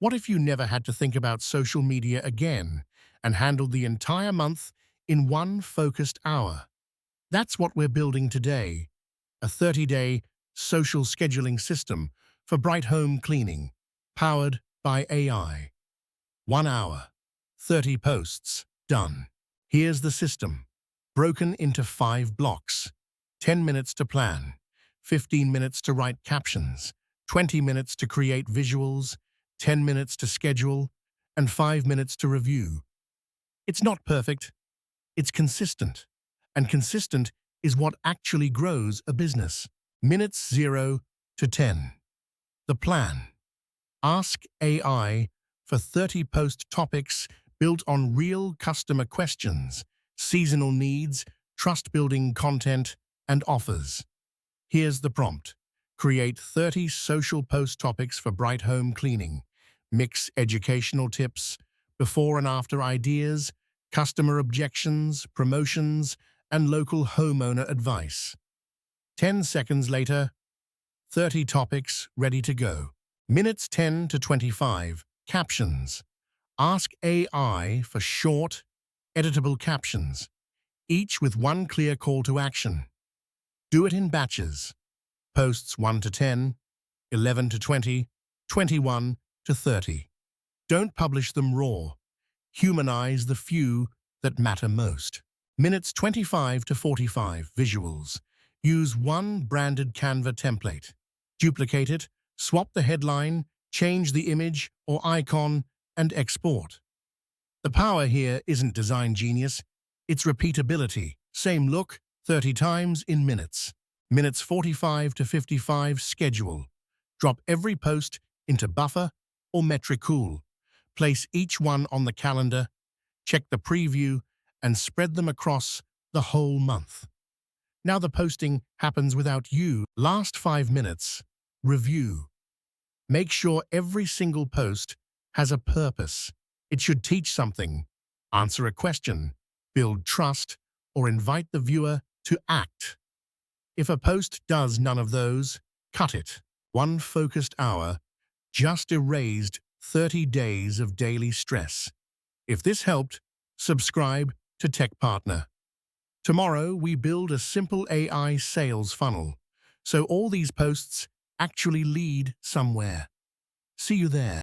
What if you never had to think about social media again and handled the entire month in one focused hour? That's what we're building today, a 30-day social scheduling system for bright home cleaning, powered by AI. 1 hour, 30 posts, done. Here's the system, broken into 5 blocks. 10 minutes to plan, 15 minutes to write captions, 20 minutes to create visuals, 10 minutes to schedule, and 5 minutes to review. It's not perfect, it's consistent. And consistent is what actually grows a business. Minutes 0 to 10. The plan. Ask AI for 30 post topics built on real customer questions, seasonal needs, trust-building content, and offers. Here's the prompt. Create 30 social post topics for bright home cleaning. Mix educational tips, before and after ideas, customer objections, promotions, and local homeowner advice. 10 seconds later, 30 topics ready to go. Minutes 10 to 25. Captions. Ask AI for short, editable captions, each with one clear call to action. Do it in batches. Posts 1 to 10, 11 to 20, 21 to 30. Don't publish them raw. Humanize the few that matter most. Minutes 25 to 45. Visuals. Use one branded Canva template. Duplicate it, swap the headline, change the image or icon, and export. The power here isn't design genius, it's repeatability. Same look, 30 times in minutes. Minutes 45 to 55. Schedule. Drop every post into Buffer or Metricool. Place each one on the calendar, check the preview, and spread them across the whole month. Now the posting happens without you. Last 5 minutes. Review. Make sure every single post has a purpose. It should teach something, answer a question, build trust, or invite the viewer to act. If a post does none of those, cut it. One focused hour just erased 30 days of daily stress. If this helped, subscribe to TecPartner. Tomorrow, we build a simple AI sales funnel, so all these posts actually lead somewhere. See you there.